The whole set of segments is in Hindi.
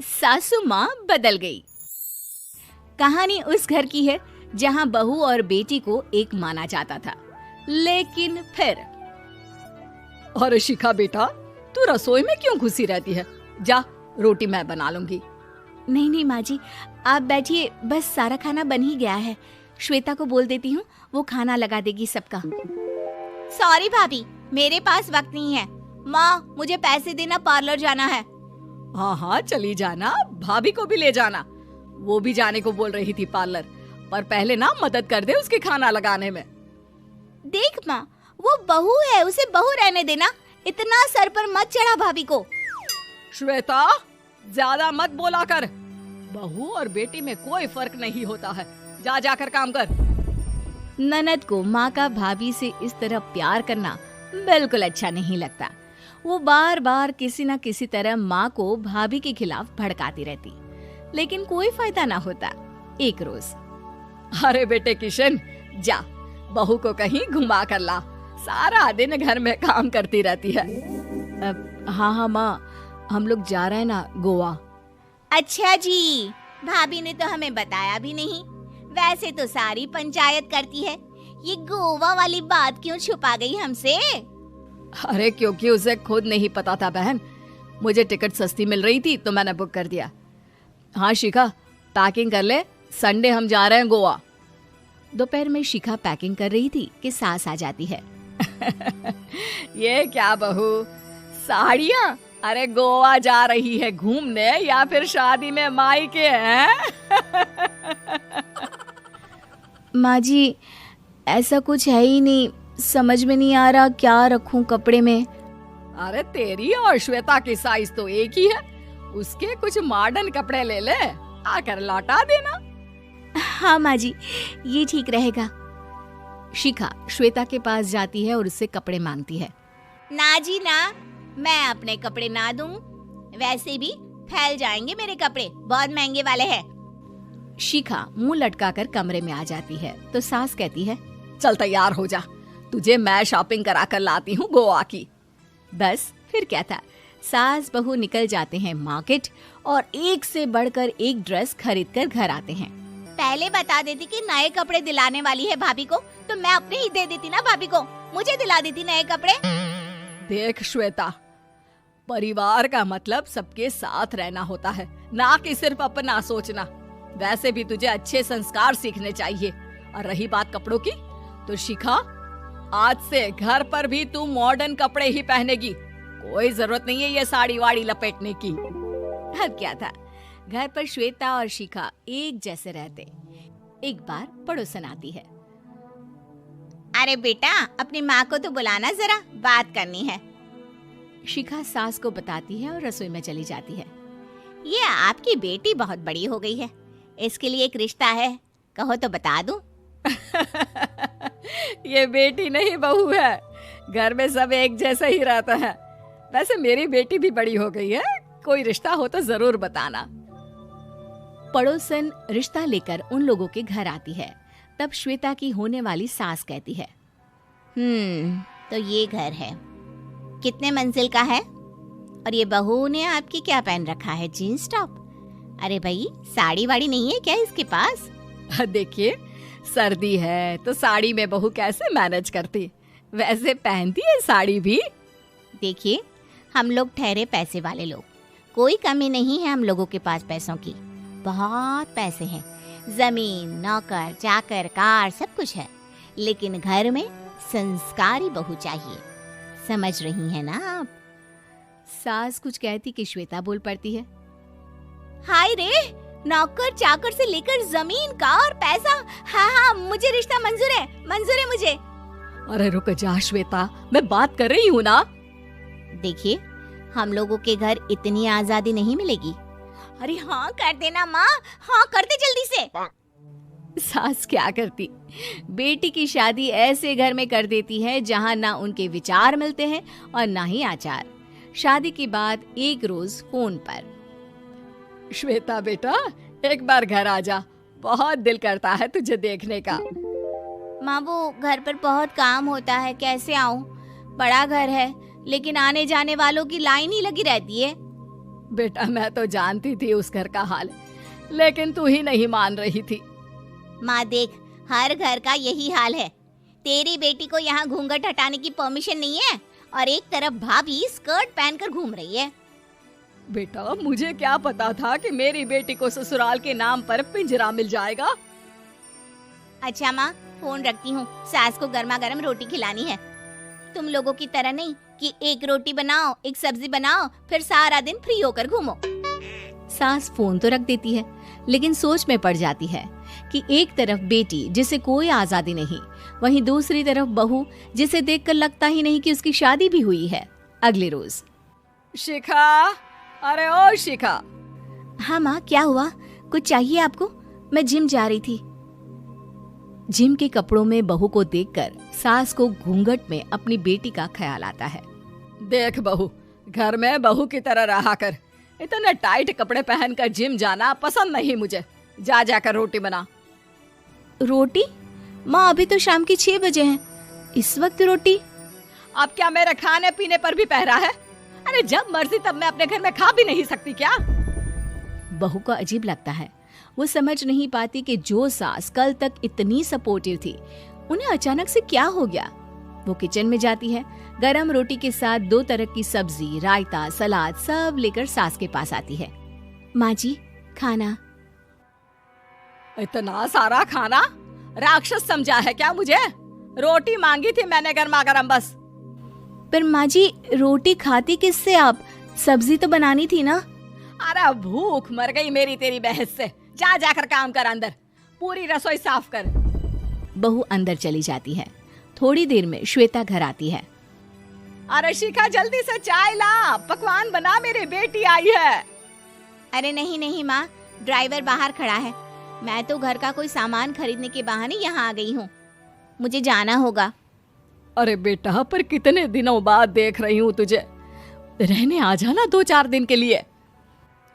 सासू माँ बदल गई। कहानी उस घर की है जहाँ बहू और बेटी को एक माना जाता था, लेकिन फिर अरे शिखा बेटा, तू रसोई में क्यों घुसी रहती है? जा, रोटी मैं बना लूंगी। नहीं नहीं माँ जी, आप बैठिए, बस सारा खाना बन ही गया है। श्वेता को बोल देती हूँ, वो खाना लगा देगी सबका। सॉरी भाभी, मेरे पास वक्त नहीं है। माँ, मुझे पैसे देना, पार्लर जाना है। हाँ हाँ चली जाना, भाभी को भी ले जाना। वो भी जाने को बोल रही थी पार्लर, पर पहले ना मदद कर दे उसके खाना लगाने में। देख माँ, वो बहू है, उसे बहू रहने देना, इतना सर पर मत चढ़ा भाभी को। श्वेता, ज्यादा मत बोला कर। बहू और बेटी में कोई फर्क नहीं होता है। जा जाकर काम कर। ननद को माँ का भाभी से इस तरह प्यार करना बिल्कुल अच्छा नहीं लगता। वो बार बार किसी न किसी तरह माँ को भाभी के खिलाफ भड़काती रहती, लेकिन कोई फायदा ना होता। एक रोज, अरे बेटे किशन, जा बहू को कहीं घुमा कर ला, सारा दिन घर में काम करती रहती है। हाँ हाँ माँ, हम लोग जा रहे हैं ना गोवा। अच्छा जी, भाभी ने तो हमें बताया भी नहीं। वैसे तो सारी पंचायत करती है, ये गोवा वाली बात क्यों छुपा गई हमसे? अरे क्योंकि उसे खुद नहीं पता था बहन। मुझे टिकट सस्ती मिल रही थी तो मैंने बुक कर दिया। हाँ शिखा, पैकिंग कर ले, संडे हम जा रहे हैं गोवा। दोपहर में शिखा पैकिंग कर रही थी कि सास आ जाती है। ये क्या बहू, साड़ियाँ? अरे गोवा जा रही है घूमने या फिर शादी में मायके हैं? माँ जी, ऐसा कुछ है ही नहीं, समझ में नहीं आ रहा क्या रखूं कपड़े में। अरे तेरी और श्वेता की साइज तो एक ही है, उसके कुछ मॉडर्न कपड़े ले ले, आकर लौटा देना। हाँ माँ जी, ये ठीक रहेगा। शिखा श्वेता के पास जाती है और उससे कपड़े मांगती है। ना जी ना, मैं अपने कपड़े ना दूं, वैसे भी फैल जाएंगे मेरे कपड़े, बहुत महंगे वाले हैं। शिखा मुंह लटकाकर कमरे में आ जाती है तो सास कहती है, चल तैयार हो जा, तुझे मैं शॉपिंग करा कर लाती हूँ गोवा की। बस फिर क्या था, सास बहू निकल जाते हैं मार्केट और एक से बढ़कर एक ड्रेस खरीद कर घर आते हैं। पहले बता देती कि नए कपड़े दिलाने वाली है भाभी को, तो मैं अपने ही दे देती ना भाभी को, मुझे दिला देती नए कपड़े। देख श्वेता, परिवार का मतलब सबके साथ रहना होता है, ना कि सिर्फ अपना सोचना। वैसे भी तुझे अच्छे संस्कार सीखने चाहिए। और रही बात कपड़ों की, तो शिखा, आज से घर पर भी तू मॉडर्न कपड़े ही पहनेगी। कोई जरूरत नहीं है ये साड़ी वाड़ी लपेटने की। अब क्या था, घर पर श्वेता और शिखा एक जैसे रहते। एक बार पड़ोसन आती है। अरे बेटा, अपनी माँ को तो बुलाना जरा, बात करनी है। शिखा सास को बताती है और रसोई में चली जाती है। ये आपकी बेटी बहुत बड़ी हो गई है, इसके लिए एक रिश्ता है, कहो तो बता दूं। ये बेटी नहीं बहू है, घर में सब एक जैसा ही रहता है। वैसे मेरी बेटी भी बड़ी हो गई है, कोई रिश्ता हो तो जरूर बताना। पड़ोसन रिश्ता लेकर उन लोगों के घर आती है। तब श्वेता की होने वाली सास कहती है, तो ये घर है, कितने मंजिल का है? और ये बहू ने आपकी क्या पहन रखा है, जीन्स टॉप? अरे भाई, साड़ी वाड़ी नहीं है क्या इसके पास? देखिए, सर्दी है तो साड़ी में बहू कैसे मैनेज करती, वैसे पहनती है साड़ी भी। देखिए, हम लोग ठहरे पैसे वाले लोग, कोई कमी नहीं है हम लोगों के पास पैसों की, बहुत पैसे हैं, जमीन, नौकर चाकर, कार, सब कुछ है, लेकिन घर में संस्कारी बहू चाहिए। समझ रही हैं ना आप? सास कुछ कहती कि श्वेता बोल पड़ती है, हाय रे, नौकर चाकर से लेकर जमीन, कार, पैसा, हाँ हाँ, मुझे रिश्ता मंजूर है, मंजूर है मुझे। अरे रुक जा श्वेता, मैं बात कर रही हूँ ना। देखिए, हम लोगों के घर इतनी आजादी नहीं मिलेगी। अरे हाँ कर देना माँ, हाँ कर दे जल्दी से। सास क्या करती, बेटी की शादी ऐसे घर में कर देती है जहाँ ना उनके विचार मिलते हैं और ना ही आचार। शादी के बाद एक रोज फोन पर, श्वेता बेटा, एक बार घर आ जा, बहुत दिल करता है तुझे देखने का। माँ, वो घर पर बहुत काम होता है, कैसे आऊँ? बड़ा घर है, लेकिन आने जाने वालों की लाइन ही लगी रहती है। बेटा मैं तो जानती थी उस घर का हाल, लेकिन तू ही नहीं मान रही थी। माँ देख, हर घर का यही हाल है। तेरी बेटी को यहाँ घूंघट हटाने की परमिशन नहीं है और एक तरफ भाभी स्कर्ट पहनकर घूम रही है। बेटा मुझे क्या पता था कि मेरी बेटी को ससुराल के नाम पर पिंजरा मिल जाएगा। अच्छा माँ, फोन रखती हूँ, सास को गर्मा गर्म रोटी खिलानी है। तुम लोगों की तरह नहीं कि एक रोटी बनाओ, एक सब्जी बनाओ, फिर सारा दिन फ्री होकर घूमो। सास फोन तो रख देती है, लेकिन सोच में पड़ जाती है कि एक तरफ बेटी जिसे कोई आजादी नहीं, वहीं दूसरी तरफ बहू जिसे देखकर लगता ही नहीं कि उसकी शादी भी हुई है। अगले रोज। शिखा, अरे ओ शिखा। हाँ माँ, क्या हुआ? कुछ चाहिए आपको? मैं जिम जा रही थी। जिम के कपड़ों में बहू को देखकर सास को घूंघट में अपनी बेटी का ख्याल आता है। देख बहू, घर में बहू की तरह रहा कर। इतने टाइट कपड़े पहनकर जिम जाना पसंद नहीं मुझे। जा जाकर रोटी बना। रोटी? माँ अभी तो शाम के 6 बजे हैं, इस वक्त रोटी? अब क्या मेरे खाने पीने पर भी पहरा है? अरे जब मर्जी तब मैं अपने घर में खा भी नहीं सकती क्या? बहू को अजीब लगता है। वो समझ नहीं पाती कि जो सास कल तक इतनी सपोर्टिव थी, उन्हें अचानक से क्या हो गया। वो किचन में जाती है, गरम रोटी के साथ 2 तरह की सब्जी, रायता, सलाद सब लेकर सास के पास आती है। माँ जी, खाना। इतना सारा खाना? राक्षस समझा है क्या मुझे? रोटी मांगी थी मैंने गर्मा गर्म बस। पर माँ जी, रोटी खाती किससे आप? सब्जी तो बनानी थी ना। अरे भूख मर गई मेरी तेरी बहस से। जा जाकर काम कर, अंदर पूरी रसोई साफ कर। बहू अंदर चली जाती है। थोड़ी देर में श्वेता घर आती है। अरे शिखा, जल्दी से चाय ला, पकवान बना, मेरी बेटी आई है। अरे नहीं नहीं माँ, ड्राइवर बाहर खड़ा है। मैं तो घर का कोई सामान खरीदने के बहाने यहाँ आ गई हूँ, मुझे जाना होगा। अरे बेटा, पर कितने दिनों बाद देख रही हूँ तुझे। रहने आ जाना 2-4 दिन के लिए।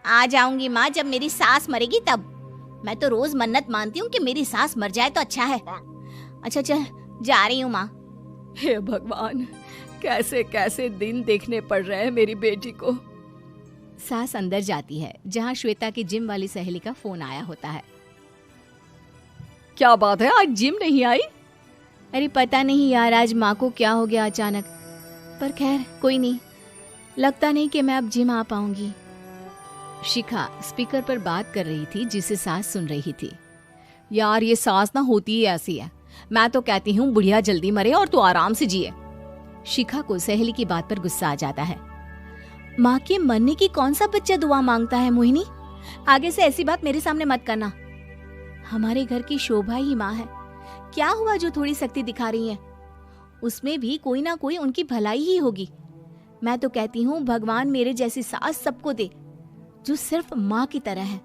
आ जाऊंगी माँ, जब मेरी सास मरेगी तब। मैं तो रोज मन्नत मानती हूँ कि मेरी सास मर जाए तो अच्छा है। अच्छा चल, जा रही हूँ माँ। हे भगवान, कैसे कैसे दिन देखने पड़ रहे हैं मेरी बेटी को। सास अंदर जाती है, जहाँ श्वेता की जिम वाली सहेली का फोन आया होता है। क्या बात है, आज जिम नहीं आई? अरे पता नहीं यार, आज माँ को क्या हो गया अचानक। पर खैर कोई नहीं, लगता नहीं कि मैं अब जिम आ पाऊंगी। शिखा स्पीकर पर बात कर रही थी, जिसे सास सुन रही थी। यार ये सास ना होती ही ऐसी है। मैं तो कहती हूँ बुढ़िया जल्दी मरे और तू आराम से जिए। शिखा को सहेली की बात पर गुस्सा आ जाता है। माँ के मरने की कौन सा बच्चा दुआ मांगता है मोहिनी? आगे से ऐसी बात मेरे सामने मत करना। हमारे घर की शोभा ही माँ है। क्या हुआ जो थोड़ी सख्ती दिखा रही है? उसमें भी कोई ना कोई उनकी भलाई ही होगी। मैं तो कहती हूँ भगवान मेरे जैसी सास सबको दे, जो सिर्फ माँ की तरह है।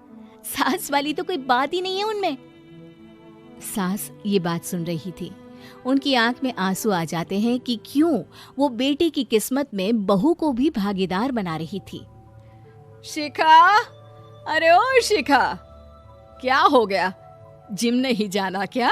सास वाली तो कोई बात ही नहीं है उनमें। सास ये बात सुन रही थी। उनकी आंख में आंसू आ जाते हैं कि क्यों वो बेटी की किस्मत में बहू को भी भागीदार बना रही थी। शिखा, अरे ओ शिखा, क्या हो गया? जिम नहीं जाना क्या?